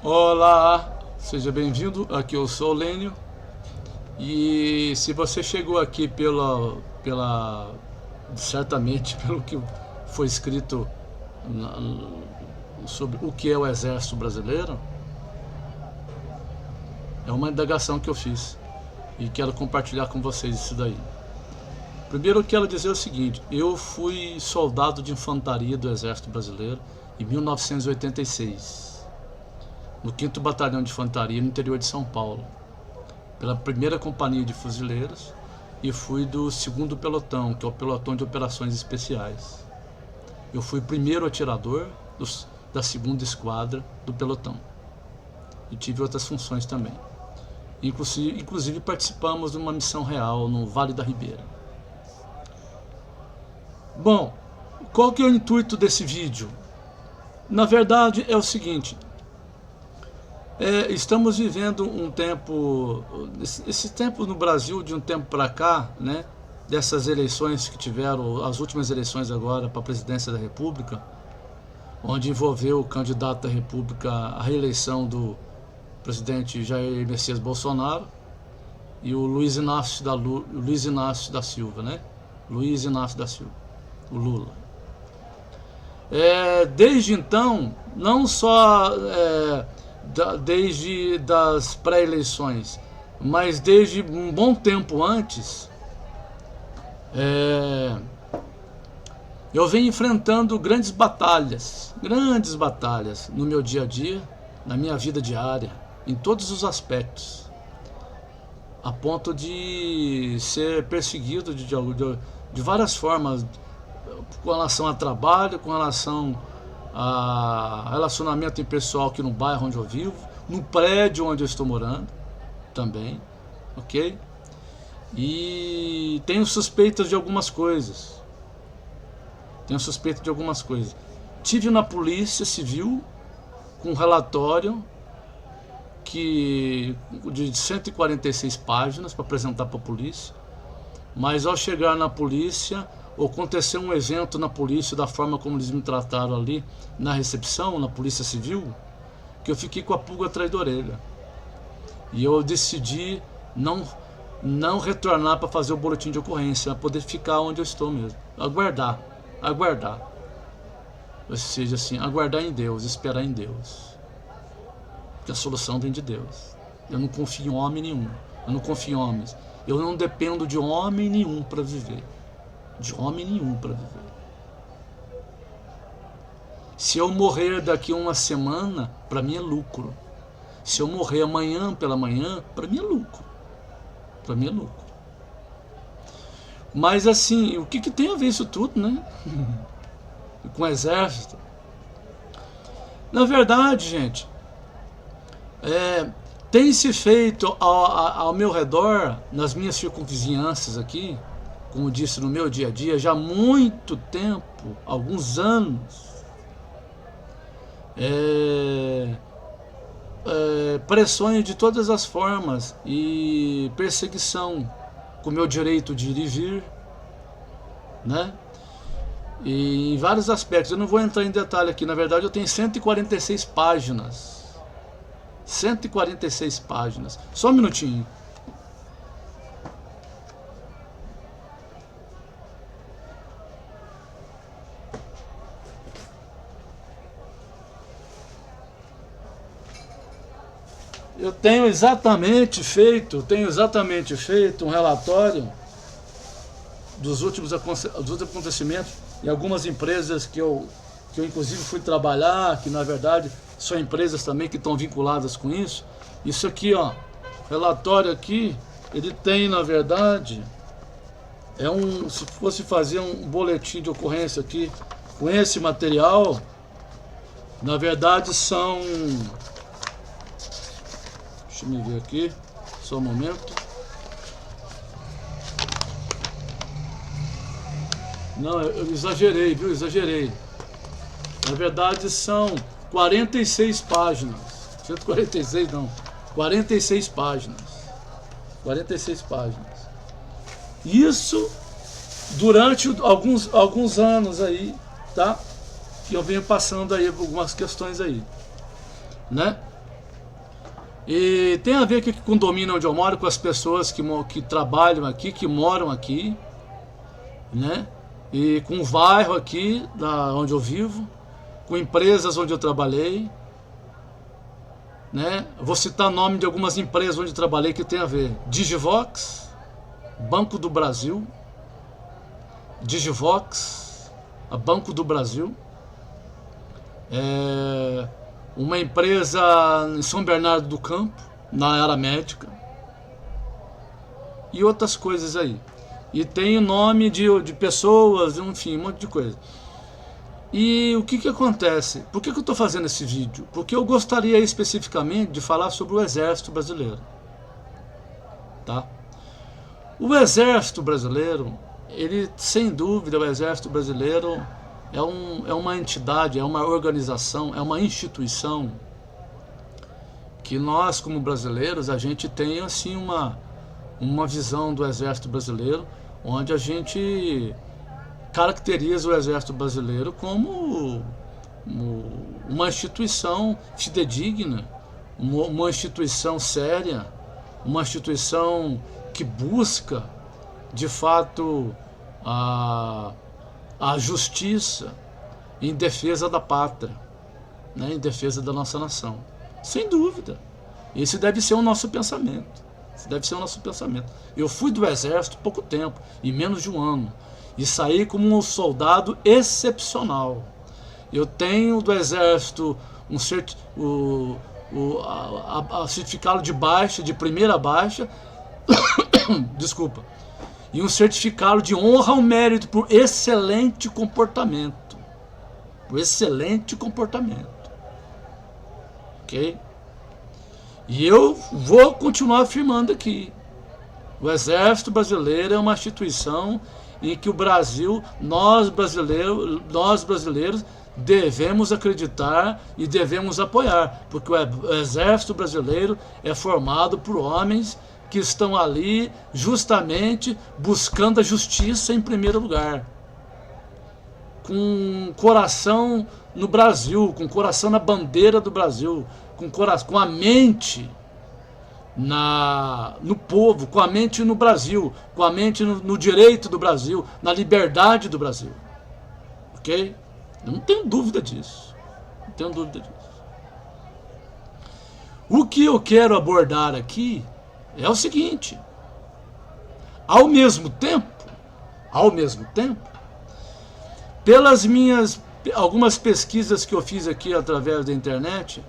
Olá, seja bem-vindo. Aqui eu sou o Lênio. E se você chegou aqui certamente pelo que foi escrito sobre o que é o Exército Brasileiro, é uma indagação que eu fiz e quero compartilhar com vocês isso daí. Primeiro eu quero dizer o seguinte: eu fui soldado de infantaria do Exército Brasileiro em 1986, no 5º Batalhão de Infantaria no interior de São Paulo, pela 1ª Companhia de Fuzileiros, e fui do 2º Pelotão, que é o Pelotão de Operações Especiais. Eu fui o primeiro atirador da 2ª Esquadra do Pelotão e tive outras funções também. Inclusive participamos de uma missão real no Vale da Ribeira. Bom, qual que é o intuito desse vídeo? Na verdade é o seguinte: estamos vivendo um tempo, esse tempo no Brasil, de um tempo para cá, né, dessas eleições que tiveram, as últimas eleições agora para a presidência da República, onde envolveu o candidato da República à reeleição do presidente Jair Messias Bolsonaro e o Luiz Inácio da Silva, né? Luiz Inácio da Silva, o Lula. Desde então, não só desde das pré-eleições, mas desde um bom tempo antes, eu venho enfrentando grandes batalhas no meu dia a dia, na minha vida diária, em todos os aspectos, a ponto de ser perseguido de várias formas, com relação a trabalho, com relação a relacionamento impessoal aqui no bairro onde eu vivo, no prédio onde eu estou morando também, ok? E tenho suspeitas de algumas coisas. Tive na Polícia Civil com um relatório de 146 páginas para apresentar para a polícia, mas ao chegar na polícia, aconteceu um evento na polícia, da forma como eles me trataram ali na recepção, na Polícia Civil, que eu fiquei com a pulga atrás da orelha. E eu decidi não retornar para fazer o boletim de ocorrência, para poder ficar onde eu estou mesmo. Aguardar. Ou seja, assim, aguardar em Deus, esperar em Deus. Porque a solução vem de Deus. Eu não confio em homem nenhum. Eu não confio em homens. Eu não dependo de homem nenhum para viver. Se eu morrer daqui a uma semana, para mim é lucro. Se eu morrer amanhã pela manhã, para mim é lucro. Mas assim, o que tem a ver isso tudo, né? Com o exército? Na verdade, gente, tem se feito ao meu redor, nas minhas circunvizinhanças aqui, como disse, no meu dia a dia, já há muito tempo, alguns anos, pressões de todas as formas e perseguição com o meu direito de ir e vir, né? E em vários aspectos. Eu não vou entrar em detalhe aqui. Na verdade, eu tenho 146 páginas. 146 páginas. Só um minutinho. Eu tenho exatamente feito um relatório dos últimos acontecimentos em algumas empresas que eu inclusive fui trabalhar, que na verdade são empresas também que estão vinculadas com isso. Isso aqui, ó, relatório aqui, ele tem, na verdade, se fosse fazer um boletim de ocorrência aqui com esse material, na verdade são... Deixa eu me ver aqui, só um momento. Não, eu exagerei, viu? Na verdade são 46 páginas. 146 não, 46 páginas. 46 páginas. Isso durante alguns anos aí, tá? Que eu venho passando aí algumas questões aí, né? E tem a ver aqui com o condomínio onde eu moro, com as pessoas que trabalham aqui, que moram aqui, né? E com o bairro aqui, onde eu vivo, com empresas onde eu trabalhei, né? Vou citar o nome de algumas empresas onde eu trabalhei que tem a ver. Digivox, Banco do Brasil, Digivox, a Banco do Brasil, uma empresa em São Bernardo do Campo, na área médica, e outras coisas aí. E tem o nome de pessoas, enfim, um monte de coisa. E o que acontece? Por que eu estou fazendo esse vídeo? Porque eu gostaria especificamente de falar sobre o Exército Brasileiro. Tá? O Exército Brasileiro, ele, sem dúvida, o Exército Brasileiro é uma entidade, é uma organização, é uma instituição que nós, como brasileiros, a gente tem assim uma visão do Exército Brasileiro, onde a gente caracteriza o Exército Brasileiro como uma instituição fidedigna, uma instituição séria, uma instituição que busca, de fato, a justiça em defesa da pátria, né, em defesa da nossa nação. Sem dúvida. Esse deve ser o nosso pensamento. Esse deve ser o nosso pensamento. Eu fui do Exército há pouco tempo, em menos de um ano, e saí como um soldado excepcional. Eu tenho do Exército certificado de baixa, de primeira baixa, desculpa, e um certificado de honra ao mérito por excelente comportamento. Por excelente comportamento. Ok? E eu vou continuar afirmando aqui. O Exército Brasileiro é uma instituição em que o Brasil, nós brasileiros, devemos acreditar e devemos apoiar. Porque o Exército Brasileiro é formado por homens que estão ali justamente buscando a justiça em primeiro lugar. Com coração no Brasil, com coração na bandeira do Brasil, com a mente no povo, com a mente no Brasil, com a mente no direito do Brasil, na liberdade do Brasil. Ok? Eu não tenho dúvida disso. Não tenho dúvida disso. O que eu quero abordar aqui é o seguinte: ao mesmo tempo, pelas algumas pesquisas que eu fiz aqui através da internet,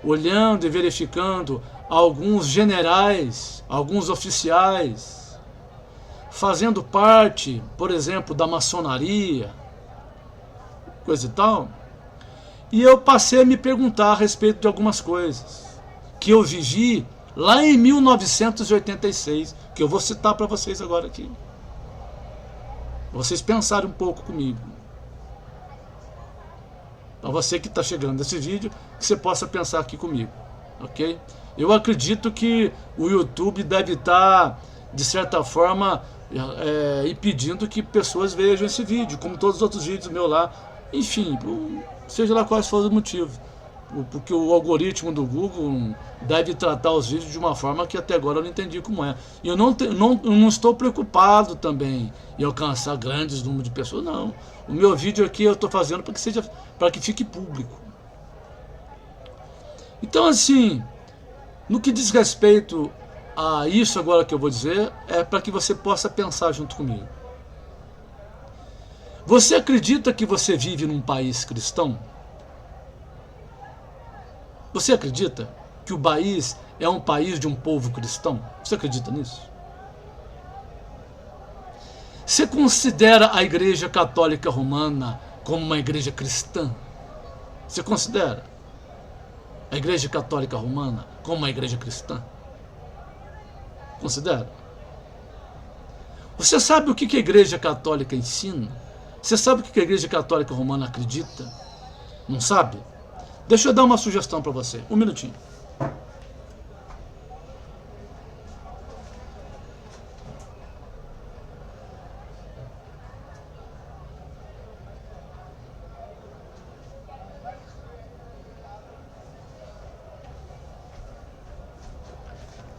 olhando e verificando alguns generais, alguns oficiais, fazendo parte, por exemplo, da maçonaria, coisa e tal, e eu passei a me perguntar a respeito de algumas coisas que eu vivi lá em 1986, que eu vou citar para vocês agora aqui. Vocês pensarem um pouco comigo. Para você que está chegando nesse vídeo, que você possa pensar aqui comigo, ok? Eu acredito que o YouTube deve estar, de certa forma, impedindo que pessoas vejam esse vídeo, como todos os outros vídeos meus lá. Enfim, seja lá quais forem os motivos. Porque o algoritmo do Google deve tratar os vídeos de uma forma que até agora eu não entendi como é. E eu não estou preocupado também em alcançar grandes números de pessoas, não. O meu vídeo aqui eu estou fazendo para que fique público. Então, assim, no que diz respeito a isso agora que eu vou dizer, é para que você possa pensar junto comigo. Você acredita que você vive num país cristão? Você acredita que o país é um país de um povo cristão? Você acredita nisso? Você considera a Igreja Católica Romana como uma igreja cristã? Você considera a Igreja Católica Romana como uma igreja cristã? Considera? Você sabe o que a Igreja Católica ensina? Você sabe o que a Igreja Católica Romana acredita? Não sabe? Deixa eu dar uma sugestão para você. Um minutinho.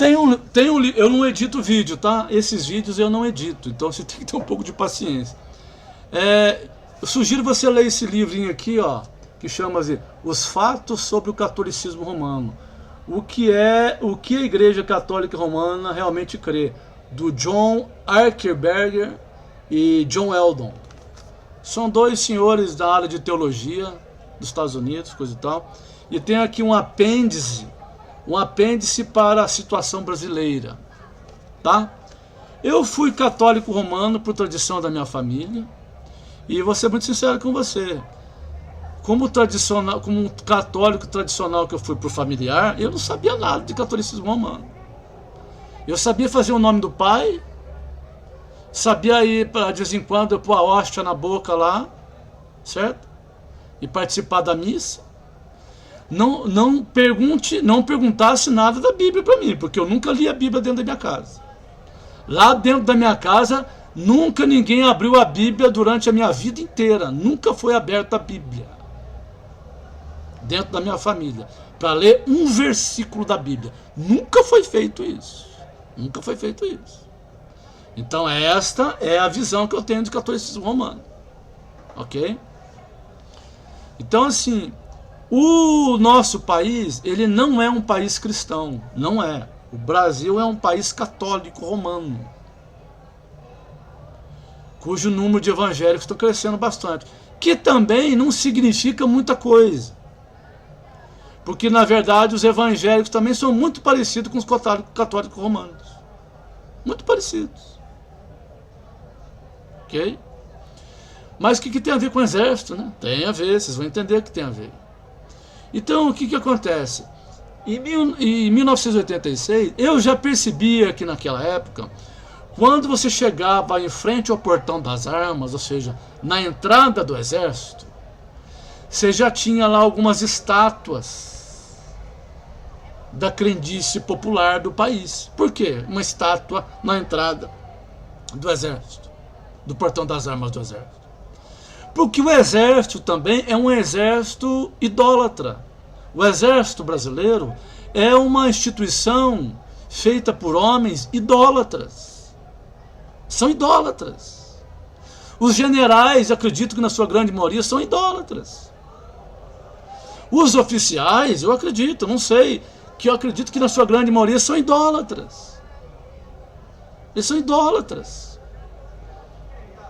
Eu não edito vídeo, tá? Esses vídeos eu não edito, então você tem que ter um pouco de paciência. Eu sugiro você ler esse livrinho aqui, ó, que chama-se Os Fatos sobre o Catolicismo Romano. O que a Igreja Católica Romana realmente crê, do John Archerberger e John Eldon. São dois senhores da área de teologia dos Estados Unidos, coisa e tal. E tem aqui um apêndice para a situação brasileira, tá? Eu fui católico romano por tradição da minha família, e vou ser muito sincero com você. Como um católico tradicional que eu fui por familiar, eu não sabia nada de catolicismo romano. Eu sabia fazer o nome do pai, sabia ir de vez em quando eu pôr a hóstia na boca lá, certo? E participar da missa. Não perguntasse nada da Bíblia para mim, porque eu nunca li a Bíblia dentro da minha casa. Lá dentro da minha casa, nunca ninguém abriu a Bíblia durante a minha vida inteira. Nunca foi aberta a Bíblia dentro da minha família para ler um versículo da Bíblia. Nunca foi feito isso. Nunca foi feito isso. Então esta é a visão que eu tenho do catolicismo romano. Ok? Então assim, o nosso país, ele não é um país cristão. Não é. O Brasil é um país católico romano, cujo número de evangélicos está crescendo bastante. Que também não significa muita coisa. Porque, na verdade, os evangélicos também são muito parecidos com os católicos romanos. Muito parecidos. Ok? Mas o que tem a ver com o exército, né? Tem a ver, vocês vão entender que tem a ver. Então, o que acontece? Em 1986, eu já percebia que naquela época, quando você chegava em frente ao portão das armas, ou seja, na entrada do exército, você já tinha lá algumas estátuas da crendice popular do país. Por quê? Uma estátua na entrada do exército, do portão das armas do exército. Porque o exército também é um exército idólatra. O exército brasileiro é uma instituição feita por homens idólatras. São idólatras. Os generais, acredito que na sua grande maioria, são idólatras. Os oficiais, eu acredito, não sei, que eu acredito que na sua grande maioria são idólatras. Eles são idólatras.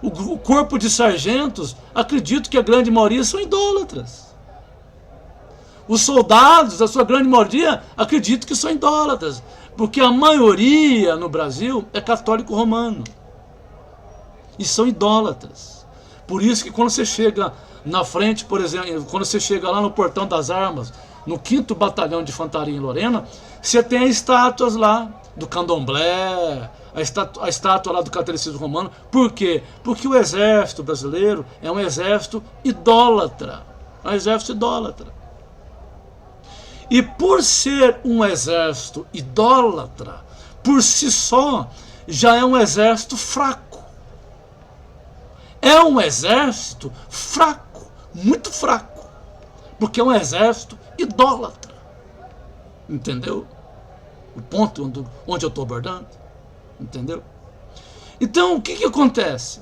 O corpo de sargentos, acredito que a grande maioria são idólatras. Os soldados, a sua grande maioria, acredito que são idólatras. Porque a maioria no Brasil é católico romano. E são idólatras. Por isso que quando você chega na frente, por exemplo, quando você chega lá no portão das armas, no 5º Batalhão de Infantaria em Lorena, você tem estátuas lá do candomblé, a estátua lá do catolicismo romano. Por quê? Porque o exército brasileiro é um exército idólatra. É um exército idólatra. E por ser um exército idólatra, por si só, já é um exército fraco. É um exército fraco, muito fraco, porque é um exército idólatra. Entendeu? O ponto onde eu estou abordando. Entendeu? Então, o que acontece?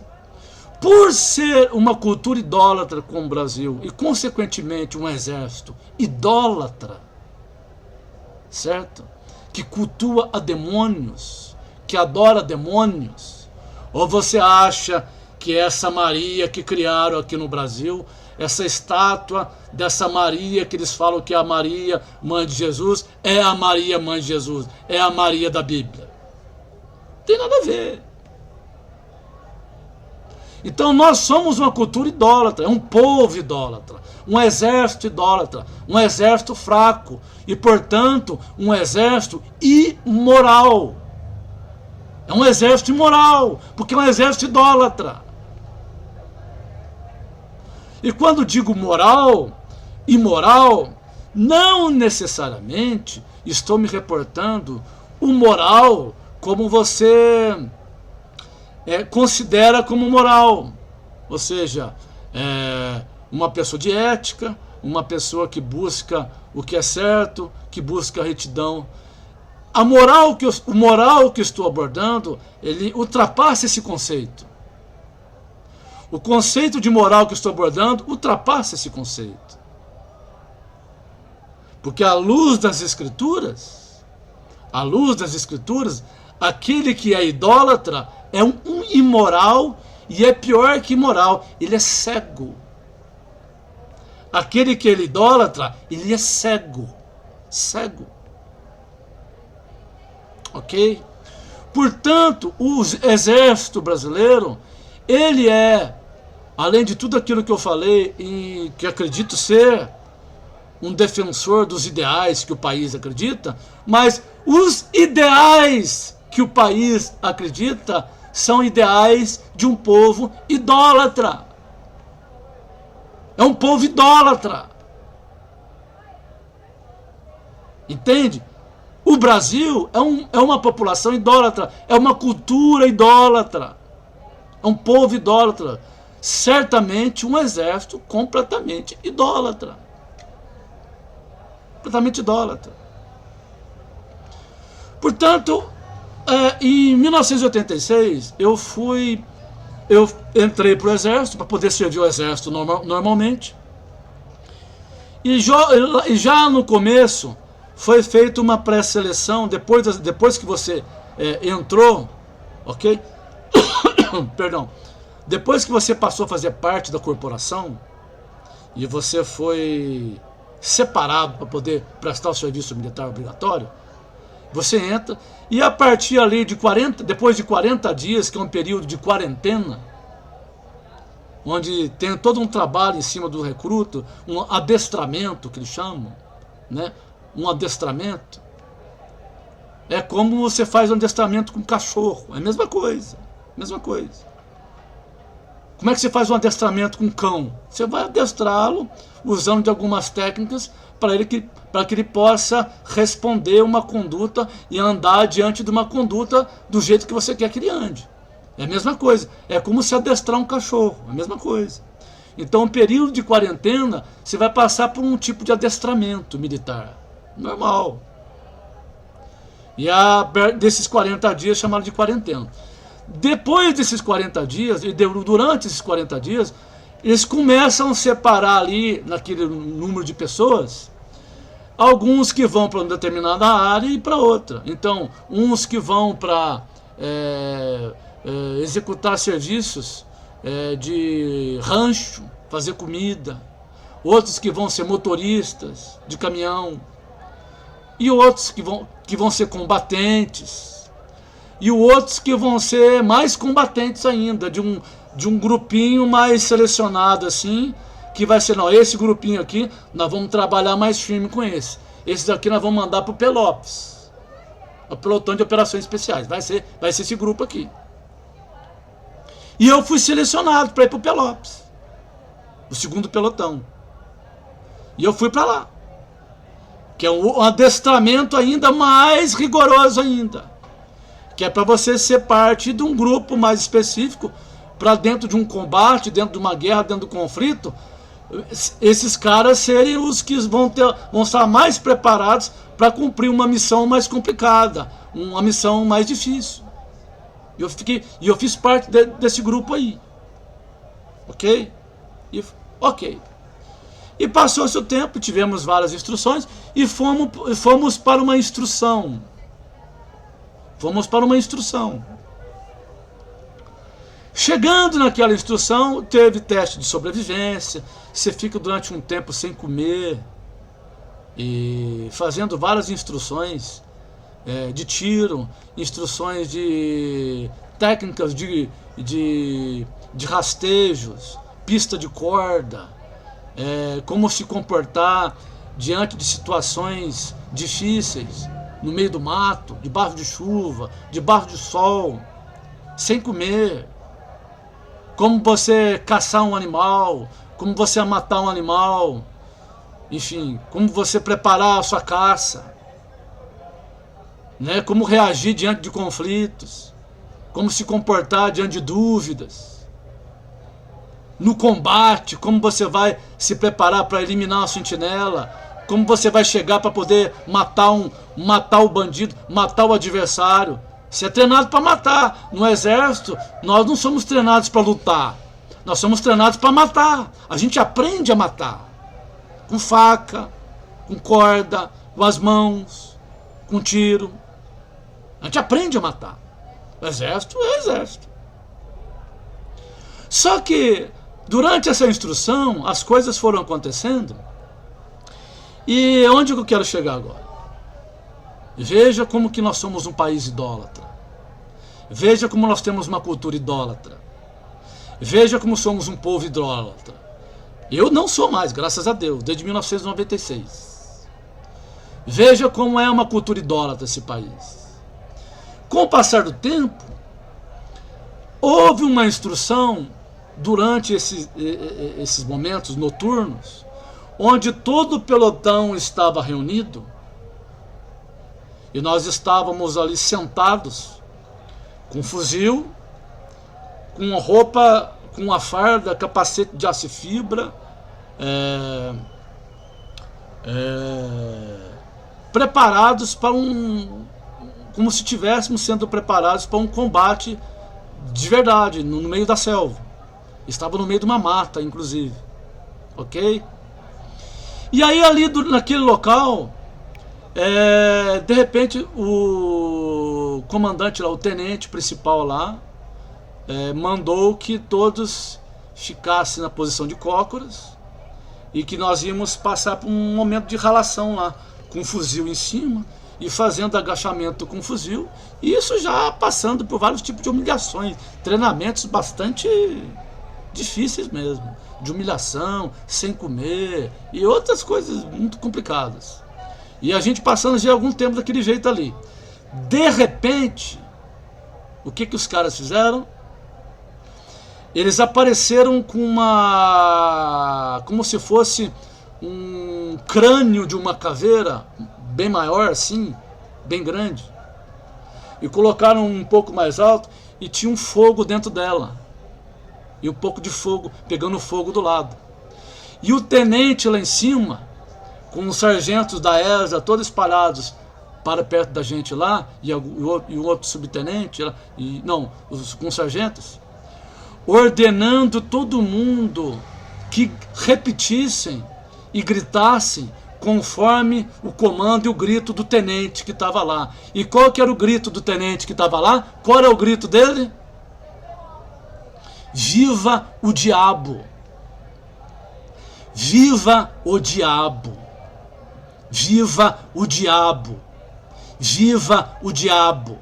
Por ser uma cultura idólatra como o Brasil, e consequentemente um exército idólatra, certo? Que cultua a demônios, que adora demônios. Ou você acha que essa Maria que criaram aqui no Brasil, essa estátua dessa Maria que eles falam que é a Maria, mãe de Jesus, é a Maria, mãe de Jesus, é a Maria da Bíblia? Não tem nada a ver. Então nós somos uma cultura idólatra, é um povo idólatra, um exército idólatra, um exército fraco e, portanto, um exército imoral. É um exército imoral, porque é um exército idólatra. E quando digo moral, imoral, não necessariamente estou me reportando o moral como você considera como moral. Ou seja, uma pessoa de ética, uma pessoa que busca o que é certo, que busca a retidão. o moral que eu estou abordando, ele ultrapassa esse conceito. O conceito de moral que eu estou abordando ultrapassa esse conceito. Porque à luz das Escrituras, aquele que é idólatra é um imoral e é pior que imoral, ele é cego. Aquele que é idólatra, ele é cego. Cego. Ok? Portanto, o exército brasileiro, ele é, além de tudo aquilo que eu falei, e que acredito ser um defensor dos ideais que o país acredita, mas os ideais que o país acredita são ideais de um povo idólatra. É um povo idólatra. Entende? O Brasil é uma população idólatra, é uma cultura idólatra, é um povo idólatra. Certamente um exército completamente idólatra. Completamente idólatra. Portanto, em 1986, eu entrei para o exército, para poder servir o exército normalmente. E já no começo, foi feita uma pré-seleção, depois que você entrou, ok? Perdão. Depois que você passou a fazer parte da corporação, e você foi separado para poder prestar o serviço militar obrigatório, você entra, e a partir ali depois de 40 dias, que é um período de quarentena, onde tem todo um trabalho em cima do recruto, um adestramento que eles chamam, né? Um adestramento. É como você faz um adestramento com um cachorro, é a mesma coisa, mesma coisa. Como é que você faz um adestramento com um cão? Você vai adestrá-lo usando de algumas técnicas para que ele possa responder uma conduta e andar diante de uma conduta do jeito que você quer que ele ande. É a mesma coisa. É como se adestrar um cachorro. É a mesma coisa. Então, um período de quarentena, você vai passar por um tipo de adestramento militar. Normal. E desses 40 dias, chamaram de quarentena. Depois desses 40 dias, e durante esses 40 dias, eles começam a separar ali, naquele número de pessoas, alguns que vão para uma determinada área e para outra. Então, uns que vão para executar serviços de rancho, fazer comida, outros que vão ser motoristas de caminhão, e outros que vão ser combatentes, e outros que vão ser mais combatentes ainda, de um grupinho mais selecionado assim, que vai ser, não, esse grupinho aqui, nós vamos trabalhar mais firme com esse. Esse daqui nós vamos mandar para o Pelopes, o pelotão de operações especiais, vai ser esse grupo aqui. E eu fui selecionado para ir para o Pelopes, o segundo pelotão. E eu fui para lá, que é um adestramento ainda mais rigoroso ainda, que é para você ser parte de um grupo mais específico, para dentro de um combate, dentro de uma guerra, dentro do conflito, esses caras serem os que vão estar mais preparados para cumprir uma missão mais complicada, uma missão mais difícil. E eu fiz parte desse grupo aí. Ok? Ok. E passou-se o tempo, tivemos várias instruções e fomos para uma instrução. Fomos para uma instrução. Chegando naquela instrução, teve teste de sobrevivência, você fica durante um tempo sem comer, e fazendo várias instruções de tiro, instruções de técnicas de rastejos, pista de corda, como se comportar diante de situações difíceis, no meio do mato, debaixo de chuva, debaixo de sol, sem comer, como você caçar um animal, como você matar um animal, enfim, como você preparar a sua caça, né? Como reagir diante de conflitos, como se comportar diante de dúvidas. No combate, como você vai se preparar para eliminar a sentinela, como você vai chegar para poder matar o bandido, matar o adversário. Você é treinado para matar. No exército, nós não somos treinados para lutar. Nós somos treinados para matar. A gente aprende a matar. Com faca, com corda, com as mãos, com tiro. A gente aprende a matar. O exército é o exército. Só que, durante essa instrução, as coisas foram acontecendo. E onde eu quero chegar agora? Veja como que nós somos um país idólatra. Veja como nós temos uma cultura idólatra. Veja como somos um povo idólatra. Eu não sou mais, graças a Deus, desde 1996. Veja como é uma cultura idólatra esse país. Com o passar do tempo, houve uma instrução durante esses momentos noturnos, onde todo o pelotão estava reunido, e nós estávamos ali sentados, com fuzil, com roupa, com a farda, capacete de aço e fibra, preparados para como se estivéssemos sendo preparados para um combate de verdade, no meio da selva. Estava no meio de uma mata, inclusive. Ok? E aí ali naquele local, de repente o comandante lá, o tenente principal lá, mandou que todos ficassem na posição de cócoras e que nós íamos passar por um momento de ralação lá, com um fuzil em cima e fazendo agachamento com fuzil, e isso já passando por vários tipos de humilhações, treinamentos bastante difíceis mesmo, de humilhação, sem comer e outras coisas muito complicadas. E a gente passando já algum tempo daquele jeito ali. De repente, o que os caras fizeram? Eles apareceram com como se fosse um crânio de uma caveira, bem maior assim, bem grande. E colocaram um pouco mais alto e tinha um fogo dentro dela. E um pouco de fogo, pegando fogo do lado. E o tenente lá em cima, com os sargentos da ESA todos espalhados para perto da gente lá, e o outro subtenente, com os sargentos, ordenando todo mundo que repetissem e gritassem conforme o comando e o grito do tenente que estava lá. E qual que era o grito do tenente que estava lá? Qual era o grito dele? Viva o diabo! Viva o diabo! Viva o diabo! Viva o diabo!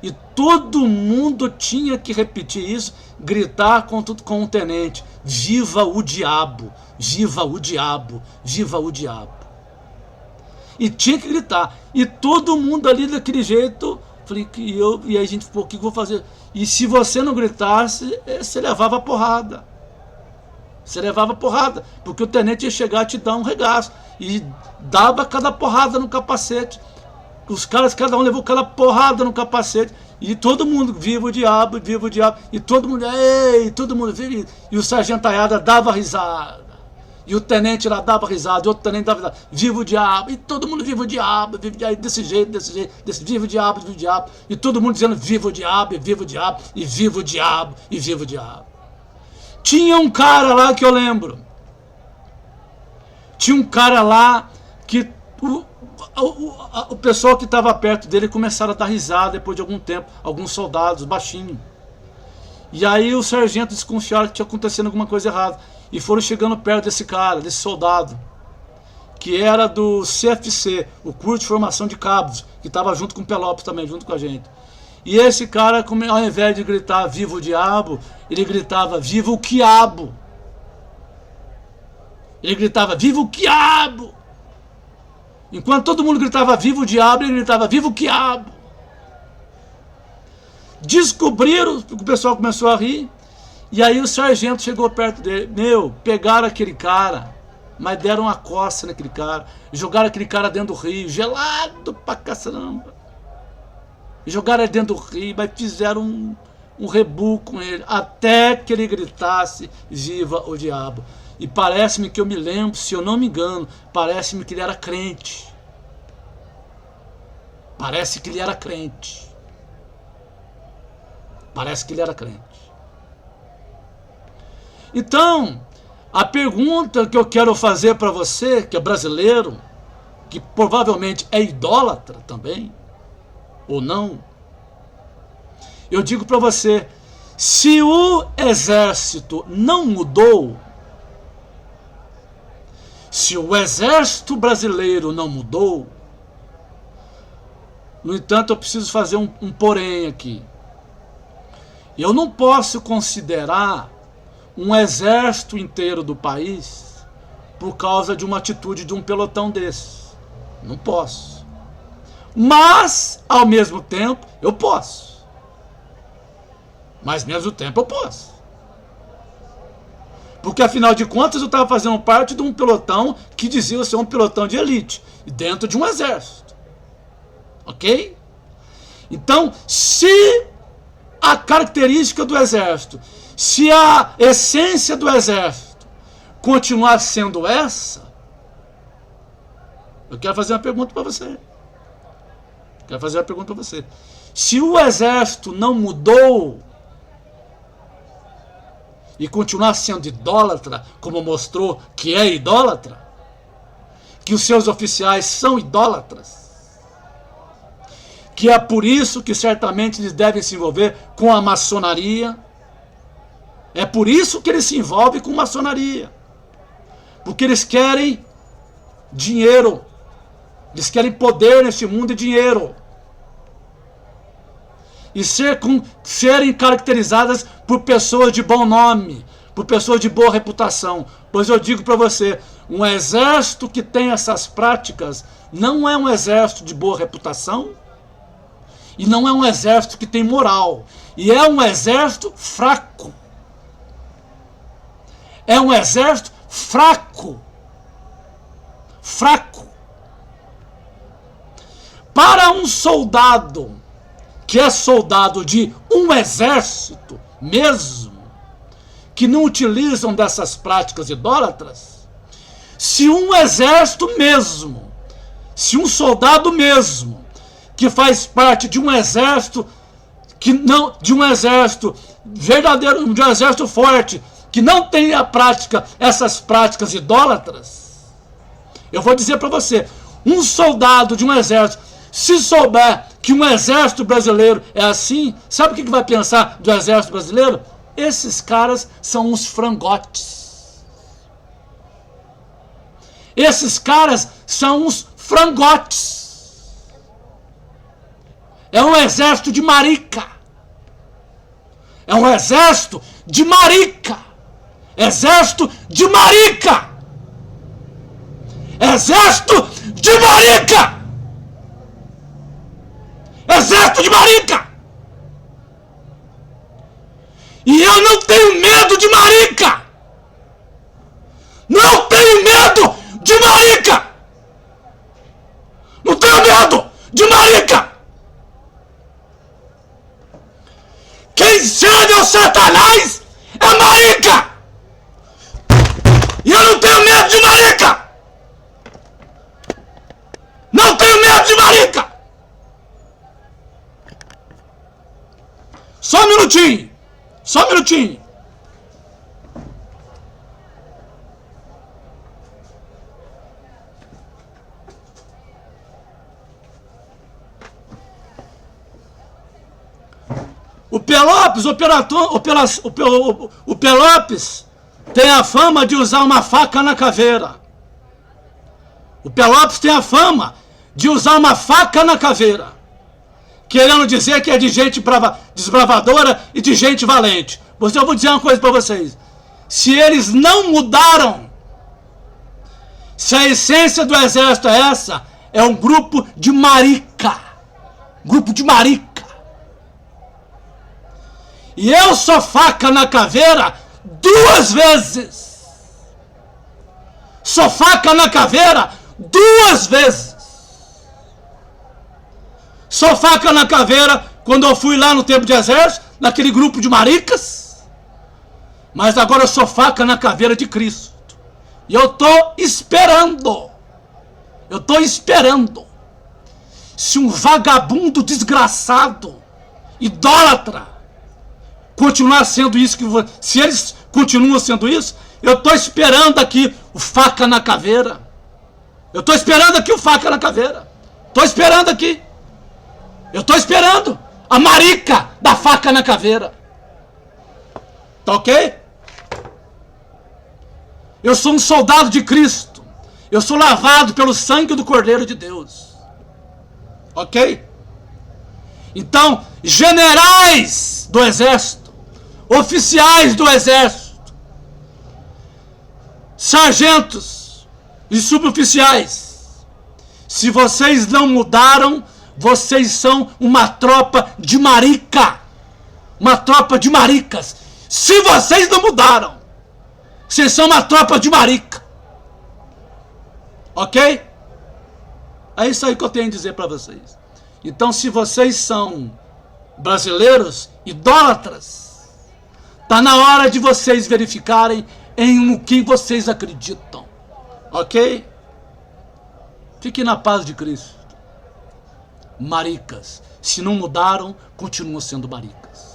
E todo mundo tinha que repetir isso, gritar com o tenente: viva o diabo! Viva o diabo! Viva o diabo! E tinha que gritar. E todo mundo ali daquele jeito. Falei, e aí a gente falou: o que eu vou fazer? E se você não gritasse, você levava porrada. Você levava porrada, porque o tenente ia chegar a te dar um regaço. E dava cada porrada no capacete. Os caras, cada um levou cada porrada no capacete. E todo mundo, viva o diabo, viva o diabo. E todo mundo, ei, todo mundo, vive. E o sargento Ayada dava risada. E o tenente lá dava risada, e outro tenente dava risada, viva o diabo, e todo mundo viva o diabo, desse jeito, viva o diabo, viva o diabo, e todo mundo dizendo viva o diabo, e viva o diabo, e viva o diabo, e viva o diabo. Tinha um cara lá que eu lembro, tinha um cara lá que o pessoal que estava perto dele começaram a dar risada depois de algum tempo, alguns soldados, baixinho. E aí o sargento desconfiaram que tinha acontecendo alguma coisa errada. E foram chegando perto desse cara, desse soldado, que era do CFC, o curso de formação de cabos, que estava junto com o Pelopes também, junto com a gente. E esse cara, ao invés de gritar viva o diabo, ele gritava viva o quiabo. Ele gritava viva o quiabo. Enquanto todo mundo gritava viva o diabo, ele gritava viva o quiabo. Descobriram, o pessoal começou a rir. E aí o sargento chegou perto dele. Pegaram aquele cara, mas deram uma coça naquele cara. Jogaram aquele cara dentro do rio, gelado pra caramba. Jogaram ele dentro do rio, mas fizeram um rebu com ele, até que ele gritasse, viva o diabo. E parece-me que eu me lembro, se eu não me engano, parece-me que ele era crente. Parece que ele era crente. Parece que ele era crente. Então, a pergunta que eu quero fazer para você, que é brasileiro, que provavelmente é idólatra também, ou não, eu digo para você, se o exército não mudou, se o exército brasileiro não mudou, no entanto, eu preciso fazer um porém aqui. Eu não posso considerar um exército inteiro do país por causa de uma atitude de um pelotão desse. Não posso. Mas, ao mesmo tempo, eu posso. Mas, ao mesmo tempo, eu posso. Porque, afinal de contas, eu estava fazendo parte de um pelotão que dizia ser um pelotão de elite, dentro de um exército. Ok? Então, se a característica do exército, se a essência do exército continuar sendo essa, eu quero fazer uma pergunta para você. Se o exército não mudou e continuar sendo idólatra, como mostrou que é idólatra, que os seus oficiais são idólatras, que é por isso que certamente eles devem se envolver com a maçonaria, é por isso que eles se envolvem com maçonaria, porque eles querem dinheiro, eles querem poder nesse mundo e dinheiro, e serem caracterizadas por pessoas de bom nome, por pessoas de boa reputação. Pois eu digo para você, um exército que tem essas práticas não é um exército de boa reputação e não é um exército que tem moral, e é um exército fraco. É um exército fraco. Fraco. Para um soldado que é soldado de um exército mesmo, que não utilizam dessas práticas idólatras, se um exército mesmo, se um soldado mesmo, que faz parte de um exército, que não, de um exército verdadeiro, de um exército forte, que não tem a prática, essas práticas idólatras, eu vou dizer para você, um soldado de um exército, se souber que um exército brasileiro é assim, sabe o que vai pensar do exército brasileiro? Esses caras são uns frangotes. Esses caras são uns frangotes. É um exército de marica. É um exército de marica. Exército de marica. Exército de marica. Exército de marica! E eu não tenho medo de marica! Não tenho medo de marica! Não tenho medo de marica! Quem serve ao Satanás é marica! E eu não tenho medo de marica! Não tenho medo de marica! Só um minutinho. Só um minutinho. O Pelopes, o Pelopes tem a fama de usar uma faca na caveira. O Pelopes tem a fama de usar uma faca na caveira, querendo dizer que é de gente desbravadora e de gente valente. Mas eu vou dizer uma coisa para vocês. Se eles não mudaram, se a essência do exército é essa, é um grupo de marica. Grupo de marica. E eu sou faca na caveira 2 vezes. Sou faca na caveira 2 vezes. Sou faca na caveira quando eu fui lá no tempo de exército, naquele grupo de maricas. Mas agora eu sou faca na caveira de Cristo. E eu estou esperando. Eu estou esperando. Se um vagabundo desgraçado, idólatra, continuar sendo isso, se eles continuam sendo isso, eu estou esperando aqui o faca na caveira. Eu estou esperando aqui o faca na caveira. Estou esperando aqui. Eu estou esperando a marica da faca na caveira. Tá ok? Eu sou um soldado de Cristo. Eu sou lavado pelo sangue do Cordeiro de Deus. Ok? Então, generais do exército, oficiais do exército, sargentos e suboficiais, se vocês não mudaram, vocês são uma tropa de marica. Uma tropa de maricas. Se vocês não mudaram, vocês são uma tropa de marica. Ok? É isso aí que eu tenho a dizer para vocês. Então, se vocês são brasileiros idólatras, tá na hora de vocês verificarem em o que vocês acreditam. Ok? Fiquem na paz de Cristo. Maricas. Se não mudaram, continuam sendo maricas.